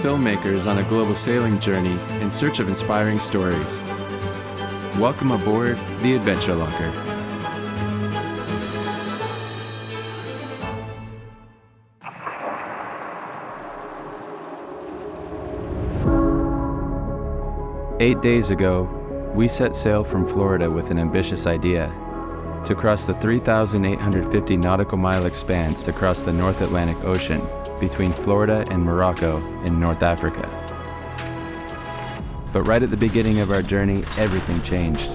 filmmakers on a global sailing journey in search of inspiring stories. Welcome aboard the Adventure Locker. Eight days ago, we set sail from Florida with an ambitious idea to cross the 3,850 nautical mile expanse to cross the North Atlantic Ocean between Florida and Morocco in North Africa. But right at the beginning of our journey, everything changed.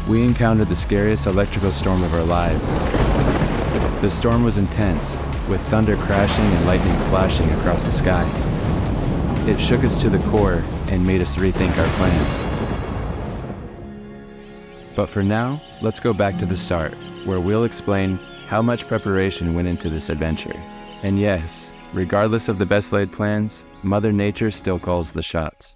We encountered the scariest electrical storm of our lives. The storm was intense, with thunder crashing and lightning flashing across the sky. It shook us to the core and made us rethink our plans. But for now, let's go back to the start, where we'll explain how much preparation went into this adventure. And yes, regardless of the best laid plans, Mother Nature still calls the shots.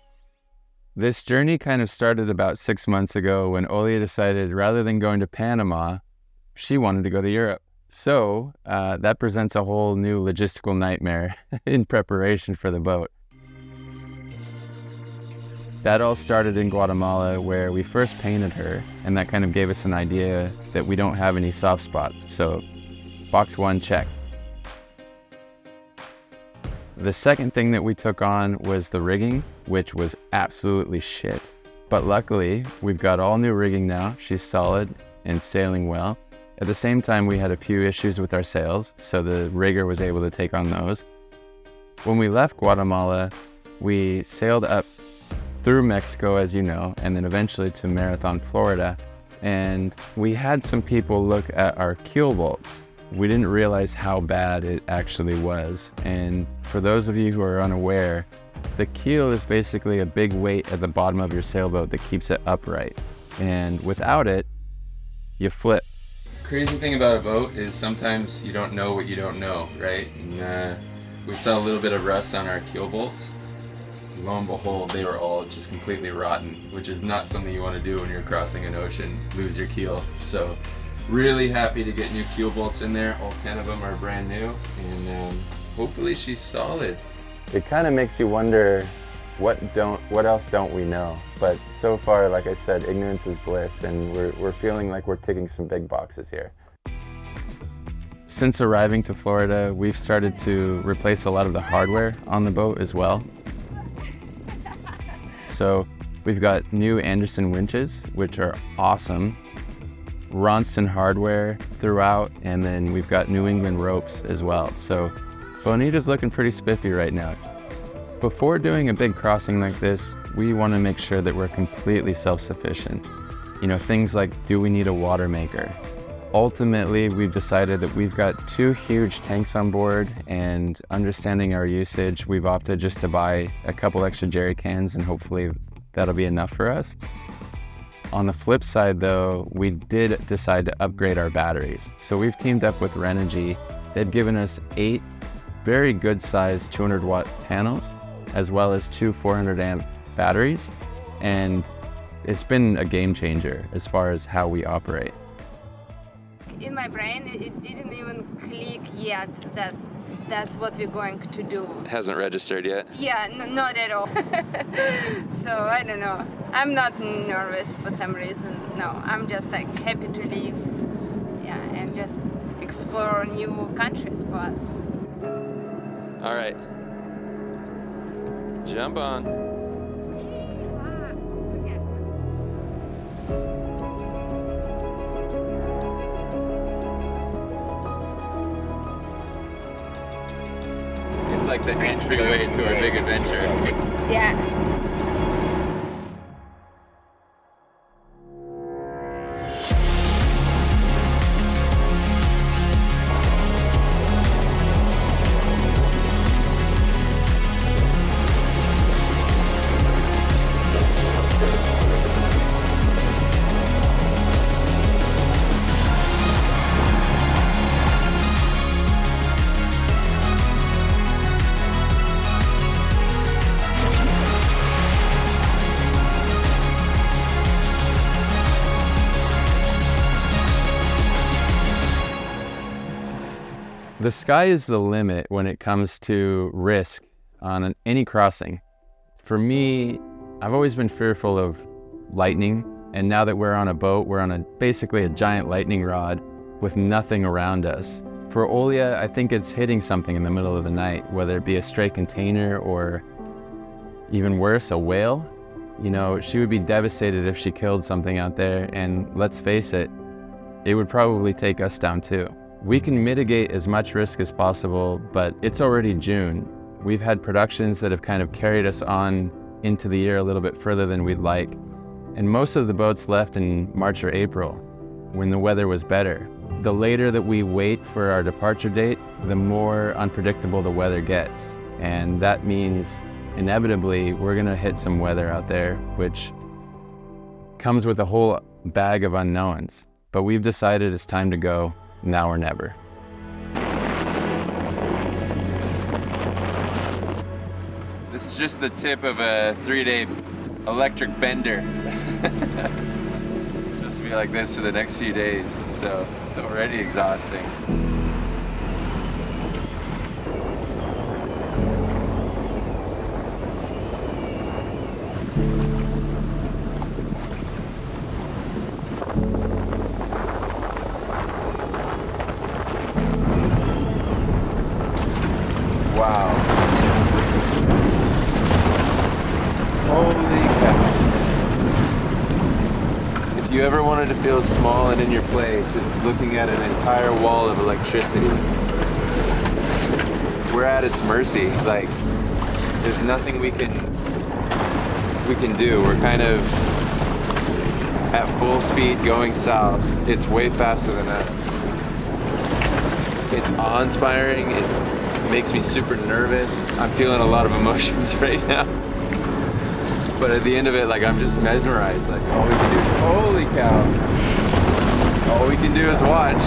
This journey kind of started about 6 months ago when Olya decided rather than going to Panama, she wanted to go to Europe. So that presents a whole new logistical nightmare in preparation for the boat. That all started in Guatemala, where we first painted her, and that kind of gave us an idea that we don't have any soft spots. So box one, check. The second thing that we took on was the rigging, which was absolutely shit. But luckily, we've got all new rigging now. She's solid and sailing well. At the same time, we had a few issues with our sails, so the rigger was able to take on those. When we left Guatemala, we sailed up through Mexico, as you know, and then eventually to Marathon, Florida. And we had some people look at our keel bolts. We didn't realize how bad it actually was. And for those of you who are unaware, the keel is basically a big weight at the bottom of your sailboat that keeps it upright. And without it, you flip. Crazy thing about a boat is sometimes you don't know what you don't know, right? And we saw a little bit of rust on our keel bolts. Lo and behold, they were all just completely rotten, which is not something you want to do when you're crossing an ocean, lose your keel. So really happy to get new keel bolts in there. All 10 of them are brand new, and hopefully she's solid. It kind of makes you wonder what else don't we know? But so far, like I said, ignorance is bliss, and we're feeling like we're ticking some big boxes here. Since arriving to Florida, we've started to replace a lot of the hardware on the boat as well. So we've got new Anderson winches, which are awesome. Ronston hardware throughout, and then we've got New England ropes as well. So Bonita's looking pretty spiffy right now. Before doing a big crossing like this, we want to make sure that we're completely self-sufficient. You know, things like, do we need a water maker? Ultimately, we've decided that we've got 2 huge tanks on board, and understanding our usage, we've opted just to buy a couple extra jerry cans, and hopefully that'll be enough for us. On the flip side though, we did decide to upgrade our batteries. So we've teamed up with Renogy. They've given us 8 very good sized 200 watt panels, as well as 2 400 amp batteries. And it's been a game changer as far as how we operate. In my brain, it didn't even click yet that that's what we're going to do. It hasn't registered yet? Yeah, not at all. So I don't know. I'm not nervous for some reason. No, I'm just like happy to live, yeah, and just explore new countries for us. All right, jump on. It's like the entryway to our big adventure. Yeah. The sky is the limit when it comes to risk on any crossing. For me, I've always been fearful of lightning, and now that we're on a boat, we're on basically a giant lightning rod with nothing around us. For Olya, I think it's hitting something in the middle of the night, whether it be a stray container or even worse, a whale. You know, she would be devastated if she killed something out there, and let's face it, it would probably take us down too. We can mitigate as much risk as possible, but it's already June. We've had productions that have kind of carried us on into the year a little bit further than we'd like. And most of the boats left in March or April, when the weather was better. The later that we wait for our departure date, the more unpredictable the weather gets. And that means inevitably we're gonna hit some weather out there, which comes with a whole bag of unknowns. But we've decided it's time to go, now or never. This is just the tip of a 3-day electric bender. It's supposed to be like this for the next few days, so it's already exhausting. Wow. Holy cow. If you ever wanted to feel small and in your place, it's looking at an entire wall of electricity. We're at its mercy. Like, there's nothing we can do. We're kind of at full speed going south. It's way faster than us. It's awe-inspiring. It makes me super nervous. I'm feeling a lot of emotions right now. But at the end of it, like, I'm just mesmerized. Like, all we can do is, holy cow. All we can do is watch.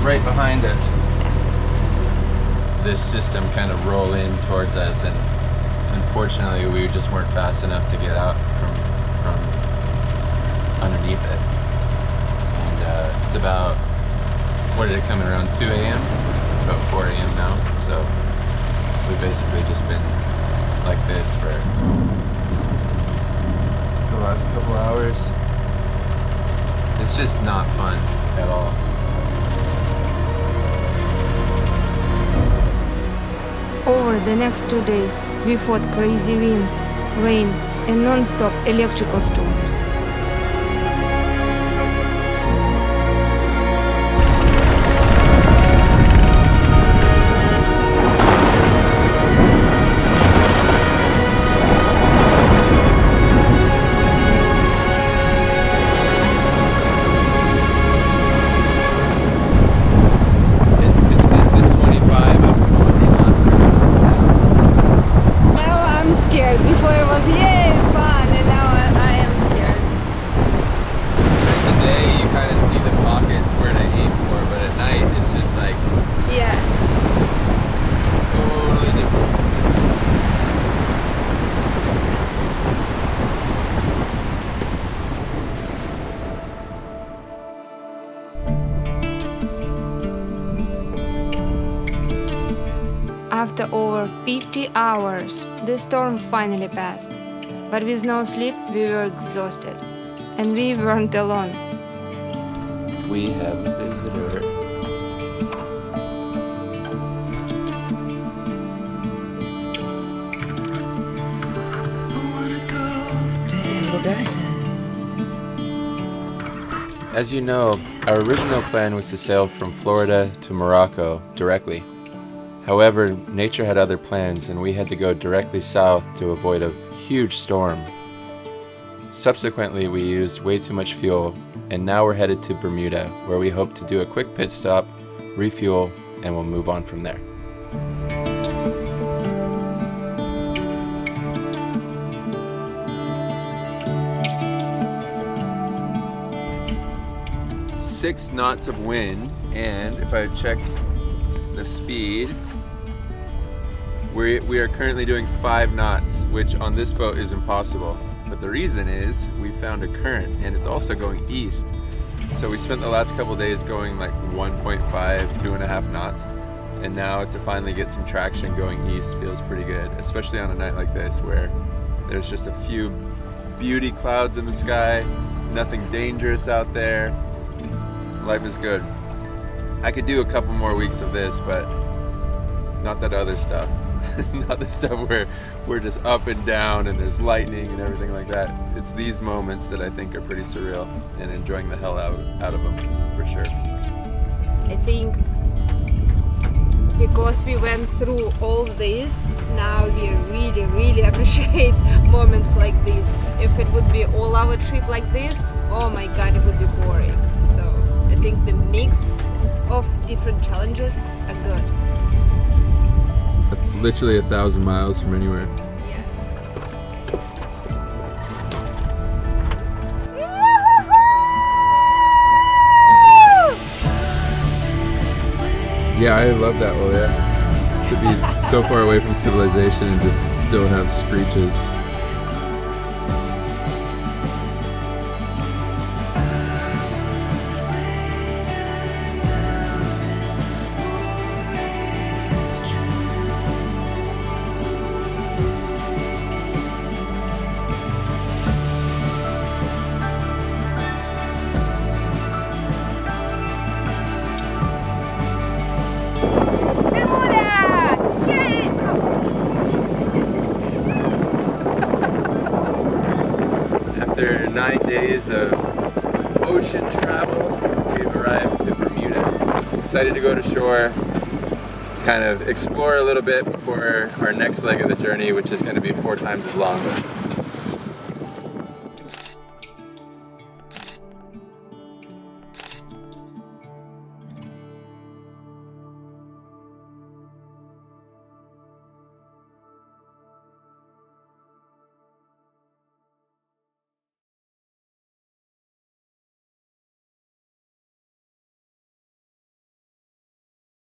Right behind us. This system kind of roll in towards us, and unfortunately we just weren't fast enough to get out from underneath it. And it's about, what did it come in, around 2 a.m.? It's about 4 a.m. now, so we've basically just been like this for the last couple hours. It's just not fun at all. Over the next 2 days, we fought crazy winds, rain, and non-stop electrical storms. After over 50 hours, the storm finally passed. But with no sleep, we were exhausted. And we weren't alone. We have a visitor. As you know, our original plan was to sail from Florida to Morocco directly. However, nature had other plans and we had to go directly south to avoid a huge storm. Subsequently, we used way too much fuel, and now we're headed to Bermuda, where we hope to do a quick pit stop, refuel, and we'll move on from there. 6 knots of wind, and if I check the speed, we are currently doing 5 knots, which on this boat is impossible. But the reason is we found a current, and it's also going east. So we spent the last couple days going like 1.5, 2.5 knots, and now to finally get some traction going east feels pretty good, especially on a night like this where there's just a few beauty clouds in the sky, nothing dangerous out there. Life is good. I could do a couple more weeks of this, but not that other stuff. Not the stuff where we're just up and down and there's lightning and everything like that. It's these moments that I think are pretty surreal, and enjoying the hell out of them, for sure. I think because we went through all this, now we really appreciate moments like this. If it would be all our trip like this, oh my god, it would be boring. So I think the mix of different challenges are good. Literally 1,000 miles from anywhere. Yeah. Yeah, I love that, Olya. To be so far away from civilization and just still have screeches. After 9 days of ocean travel, we've arrived to Bermuda. Excited to go to shore, kind of explore a little bit before our next leg of the journey, which is going to be 4 times as long. But